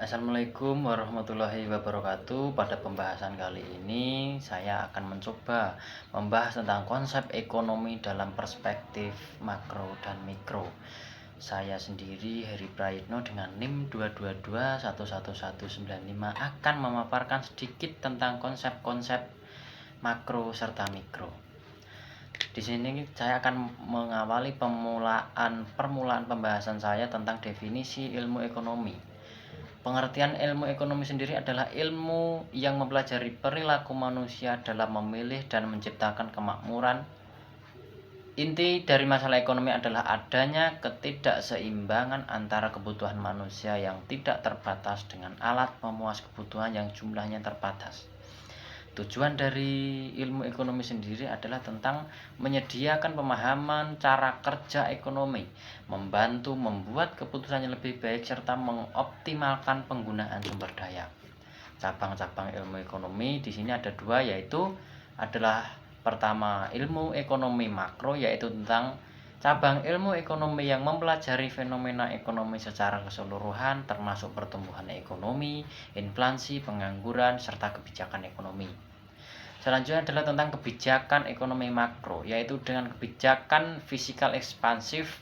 Assalamualaikum warahmatullahi wabarakatuh. Pada pembahasan kali ini saya akan mencoba membahas tentang konsep ekonomi dalam perspektif makro dan mikro. Saya sendiri Heri Prayitno dengan NIM 222111195 akan memaparkan sedikit tentang konsep-konsep makro serta mikro. Di sini saya akan mengawali permulaan pembahasan saya tentang definisi ilmu ekonomi. Pengertian ilmu ekonomi sendiri adalah ilmu yang mempelajari perilaku manusia dalam memilih dan menciptakan kemakmuran. Inti dari masalah ekonomi adalah adanya ketidakseimbangan antara kebutuhan manusia yang tidak terbatas dengan alat pemuas kebutuhan yang jumlahnya terbatas. Tujuan dari ilmu ekonomi sendiri adalah tentang menyediakan pemahaman cara kerja ekonomi, membantu membuat keputusan yang lebih baik, serta mengoptimalkan penggunaan sumber daya. Cabang-cabang ilmu ekonomi di sini ada dua, yaitu adalah pertama ilmu ekonomi makro, yaitu tentang cabang ilmu ekonomi yang mempelajari fenomena ekonomi secara keseluruhan, termasuk pertumbuhan ekonomi, inflasi, pengangguran, serta kebijakan ekonomi. Selanjutnya adalah tentang kebijakan ekonomi makro, yaitu dengan kebijakan fiskal ekspansif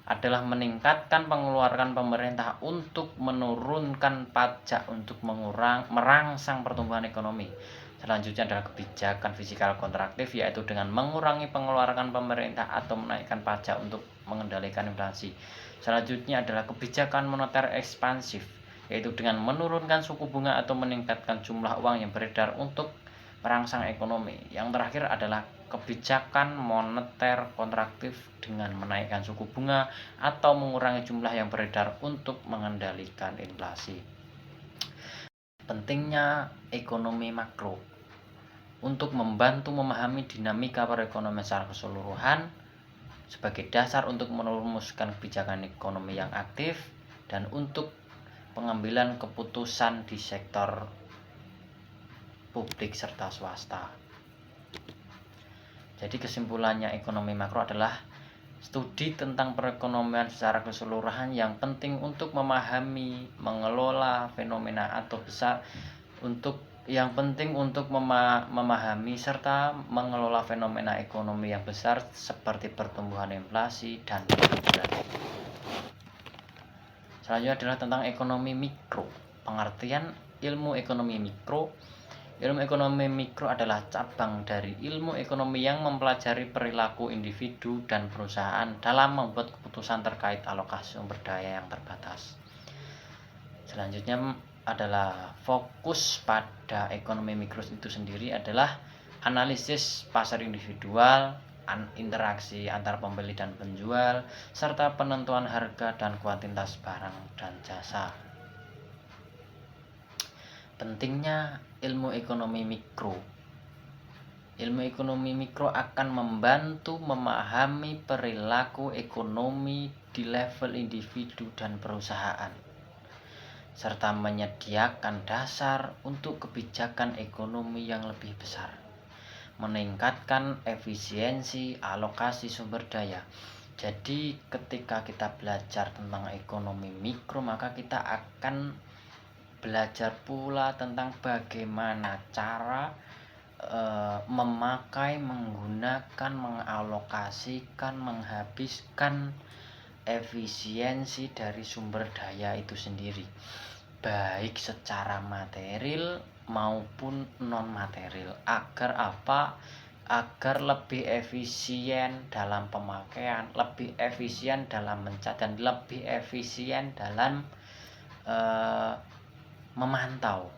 adalah meningkatkan pengeluaran pemerintah untuk menurunkan pajak untuk merangsang pertumbuhan ekonomi. Selanjutnya adalah kebijakan fiskal kontraktif, yaitu dengan mengurangi pengeluaran pemerintah atau menaikkan pajak untuk mengendalikan inflasi. Selanjutnya adalah kebijakan moneter ekspansif, yaitu dengan menurunkan suku bunga atau meningkatkan jumlah uang yang beredar untuk merangsang ekonomi. Yang terakhir adalah kebijakan moneter kontraktif dengan menaikkan suku bunga atau mengurangi jumlah yang beredar untuk mengendalikan inflasi. Pentingnya ekonomi makro untuk membantu memahami dinamika perekonomian secara keseluruhan sebagai dasar untuk merumuskan kebijakan ekonomi yang aktif dan untuk pengambilan keputusan di sektor publik serta swasta. Jadi kesimpulannya, ekonomi makro adalah studi tentang perekonomian secara keseluruhan yang penting untuk memahami, mengelola fenomena atau besar memahami serta mengelola fenomena ekonomi yang besar seperti pertumbuhan inflasi dan pengangguran. Selanjutnya adalah tentang ekonomi mikro. Pengertian ilmu ekonomi mikro. Ilmu ekonomi mikro adalah cabang dari ilmu ekonomi yang mempelajari perilaku individu dan perusahaan dalam membuat keputusan terkait alokasi sumber daya yang terbatas. Selanjutnya adalah fokus pada ekonomi mikro itu sendiri adalah analisis pasar individual, interaksi antar pembeli dan penjual, serta penentuan harga dan kuantitas barang dan jasa. Pentingnya ilmu ekonomi mikro. Ilmu ekonomi mikro akan membantu memahami perilaku ekonomi di level individu dan perusahaan, serta menyediakan dasar untuk kebijakan ekonomi yang lebih besar, meningkatkan efisiensi alokasi sumber daya. Jadi ketika kita belajar tentang ekonomi mikro, maka kita akan belajar pula tentang bagaimana cara memakai, menggunakan, mengalokasikan, menghabiskan efisiensi dari sumber daya itu sendiri, baik secara material maupun non material. Agar apa? Agar lebih efisien dalam pemakaian, lebih efisien dalam dan lebih efisien dalam memantau.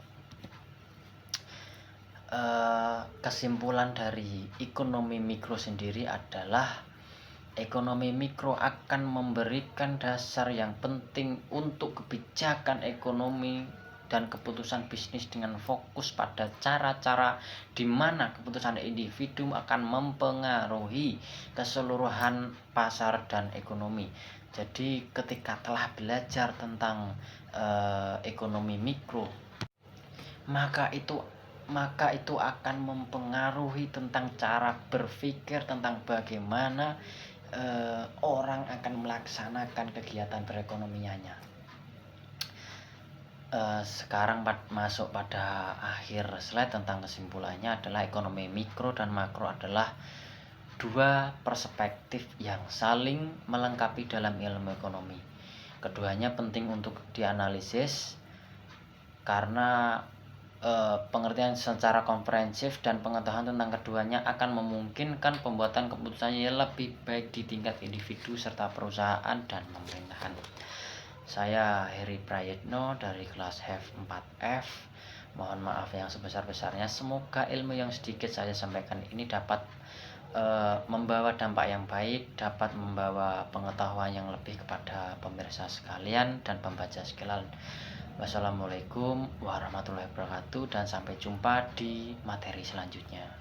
Kesimpulan dari ekonomi mikro sendiri adalah ekonomi mikro akan memberikan dasar yang penting untuk kebijakan ekonomi dan keputusan bisnis dengan fokus pada cara-cara di mana keputusan individu akan mempengaruhi keseluruhan pasar dan ekonomi. Jadi ketika telah belajar tentang ekonomi mikro, maka itu akan mempengaruhi tentang cara berpikir tentang bagaimana orang akan melaksanakan kegiatan perekonomiannya. sekarang masuk pada akhir slide tentang kesimpulannya adalah ekonomi mikro dan makro adalah dua perspektif yang saling melengkapi dalam ilmu ekonomi. Keduanya penting untuk dianalisis karena pengertian secara komprehensif dan pengetahuan tentang keduanya akan memungkinkan pembuatan keputusan yang lebih baik di tingkat individu serta perusahaan dan pemerintahan. Saya Heri Prayitno dari kelas HEF 4F. Mohon maaf yang sebesar-besarnya. Semoga ilmu yang sedikit saya sampaikan ini dapat membawa dampak yang baik, dapat membawa pengetahuan yang lebih kepada pemirsa sekalian dan pembaca sekalian. Wassalamualaikum warahmatullahi wabarakatuh dan sampai jumpa di materi selanjutnya.